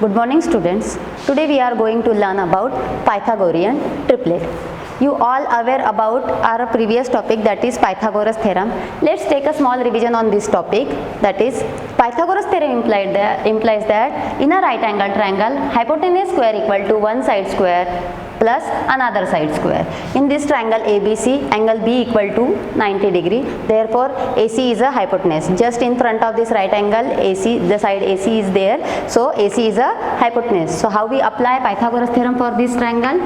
Good morning students. Today we are going to learn about Pythagorean triplet. You all aware about our previous topic, that is Pythagoras theorem. Let's take a small revision on this topic, that is Pythagoras theorem implies that in a right angle triangle hypotenuse square equal to one side square plus another side square. In this triangle ABC, angle B equal to 90 degree. Therefore, AC is a hypotenuse. Just in front of this right angle AC, the side AC is there. So, AC is a hypotenuse. So, how we apply Pythagoras theorem for this triangle?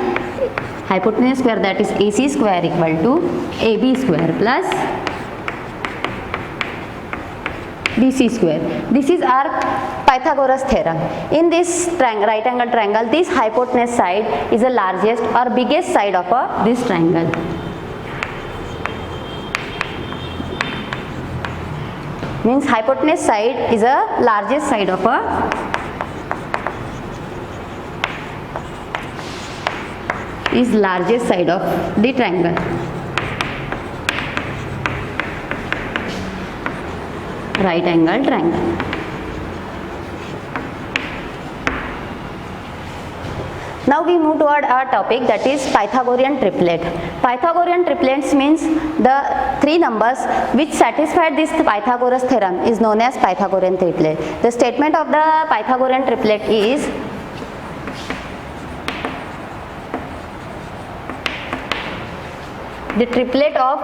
Hypotenuse square, that is AC square equal to AB square plus BC square. This is our Pythagoras theorem. In this right angle triangle, this hypotenuse side is the largest or biggest side of this triangle. Means hypotenuse side is the largest side of the triangle. Right angle triangle. Now we move toward our topic, that is Pythagorean triplet. Pythagorean triplets means the three numbers which satisfy this Pythagoras theorem is known as Pythagorean triplet. The statement of the Pythagorean triplet is the triplet of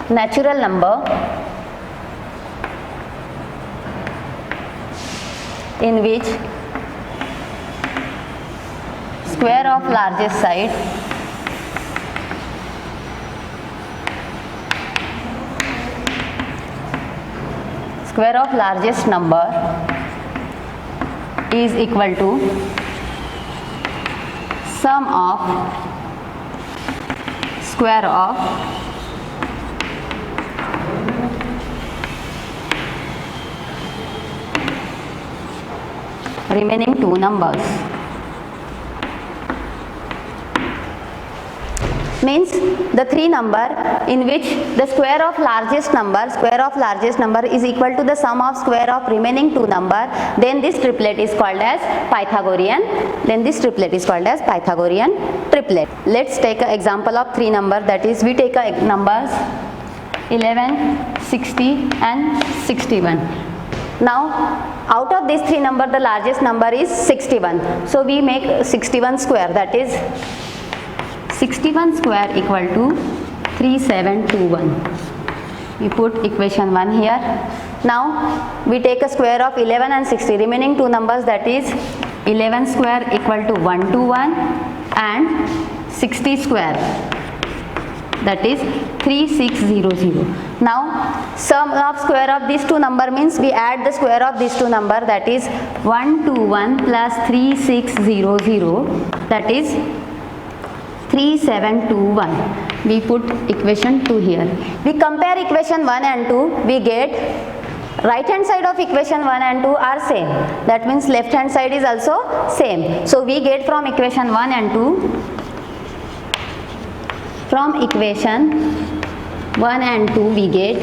natural number in which square of largest side number is equal to sum of square of remaining two numbers. Means the three number in which the square of largest number is equal to the sum of square of remaining two number, then this triplet is called as Pythagorean triplet. Let's take an example of three number, that is we take numbers 11, 60 and 61. Now out of these three numbers the largest number is 61. So we make 61 square, that is 61 square equal to 3721. We put equation 1 here. Now we take a square of 11 and 60, remaining two numbers, that is 11 square equal to 121 and 60 square, that is 3600. Now sum of square of these two number means we add the square of these two number, that is 121 plus 3600, that is 3721. We put equation 2 here. We compare equation 1 and 2, we get right hand side of equation 1 and 2 are same. That means left hand side is also same. So we get from equation 1 and 2, from equation 1 and 2 we get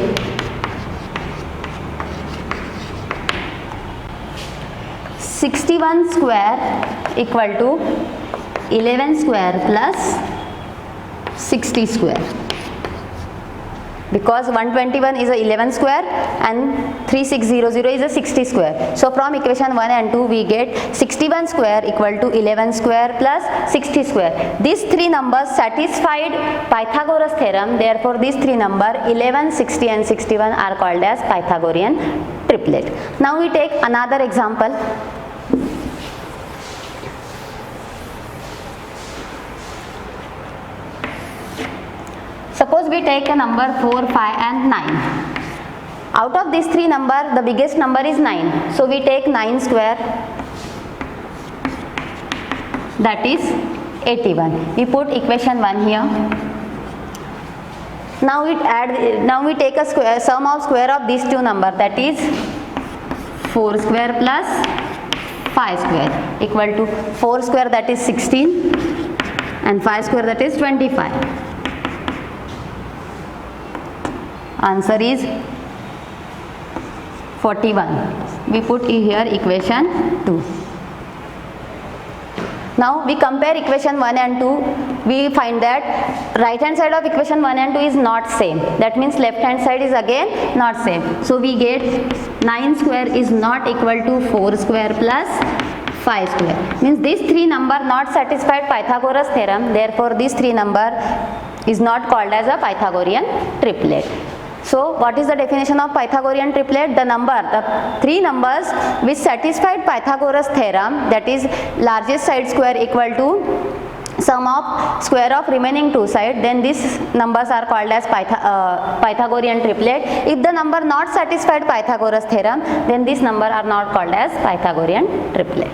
61 square equal to 11 square plus 60 square, because 121 is a 11 square and 3600 is a 60 square. So from equation 1 and 2 we get 61 square equal to 11 square plus 60 square. These three numbers satisfied Pythagoras theorem, therefore these three number 11, 60 and 61 are called as Pythagorean triplet. Now we take another example. Suppose we take a number 4, 5 and 9. Out of these three number, the biggest number is 9. So we take 9 square, that is 81. We put equation 1 here. Now we take a sum of square of these two number, that is 4 square plus 5 square equal to 4 square, that is 16 and 5 square, that is 25. Answer is 41. We put here equation 2. Now we compare equation 1 and 2. We find that right hand side of equation 1 and 2 is not same. That means left hand side is again not same. So we get 9 square is not equal to 4 square plus 5 square. Means these three number not satisfied Pythagoras theorem. Therefore this three number is not called as a Pythagorean triplet. So what is the definition of Pythagorean triplet? The three numbers which satisfied Pythagoras theorem, that is largest side square equal to sum of square of remaining two sides, then these numbers are called as Pythagorean triplet. If the number not satisfied Pythagoras theorem, then these number are not called as Pythagorean triplet.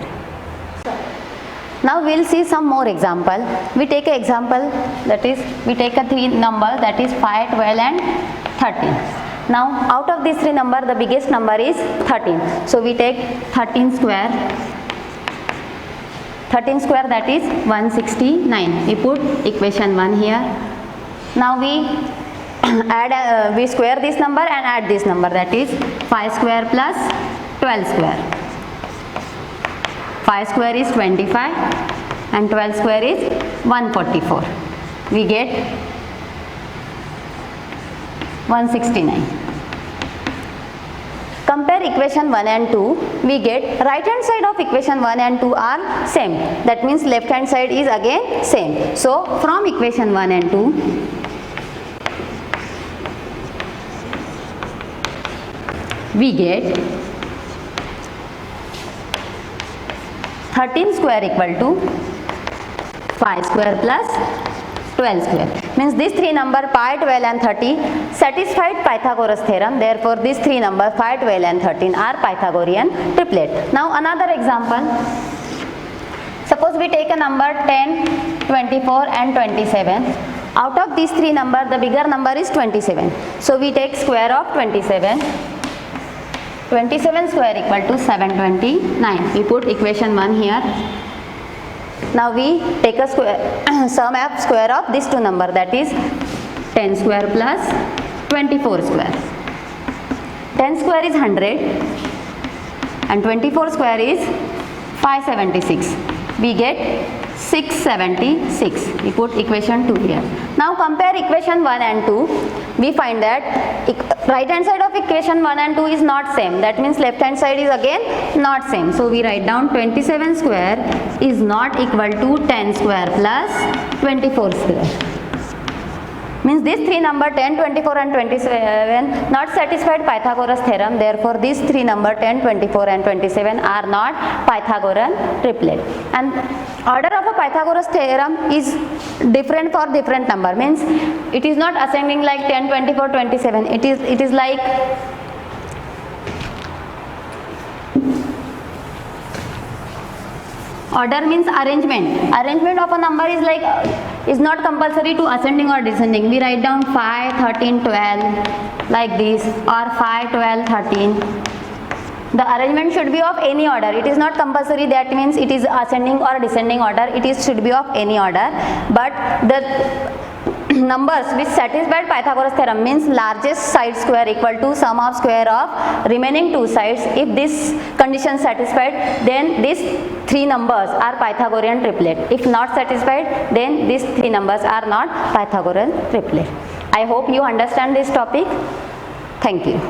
Now we will see some more example. We take an example, that is we take a three number, that is 5, 12 and 13. Now out of these three number, the biggest number is 13. So we take 13 square. 13 square, that is 169. We put equation 1 here. Now we add we square this number and add this number, that is 5 square plus 12 square. 5 square is 25 and 12 square is 144. We get 169. Compare equation 1 and 2. We get right hand side of equation 1 and 2 are same. That means left hand side is again same. So from equation 1 and 2, we get 13 square equal to 5 square plus 12 square. Means these three number 5, 12 and 30 satisfied Pythagoras theorem. Therefore these three number 5, 12 and 13 are Pythagorean triplet. Now another example. Suppose we take a number 10, 24 and 27. Out of these three number, the bigger number is 27. So we take square of 27. 27 square equal to 729. We put equation 1 here. Now we take a square sum of square of these two number, that is 10 square plus 24 square. 10 square is 100 and 24 square is 576. We get 676. We put equation 2 here. Now compare equation 1 and 2. We find that right hand side of equation 1 and 2 is not same. That means left hand side is again not same. So we write down 27 square is not equal to 10 square plus 24 square. Means these three number 10, 24 and 27 not satisfied Pythagoras theorem. Therefore these three number 10, 24 and 27 are not Pythagorean triplet. And order of a Pythagoras theorem is different for different number. Means it is not ascending like 10, 24, 27. It is like order means arrangement. Arrangement of a number is like is not compulsory to ascending or descending. We write down 5, 13, 12 like this, or 5, 12, 13. The arrangement should be of any order. It is not compulsory that means it is ascending or descending order. Should be of any order. But the numbers which satisfied Pythagoras theorem means largest side square equal to sum of square of remaining two sides. If this condition satisfied, then these three numbers are Pythagorean triplet. If not satisfied, then these three numbers are not Pythagorean triplet. I hope you understand this topic. Thank you.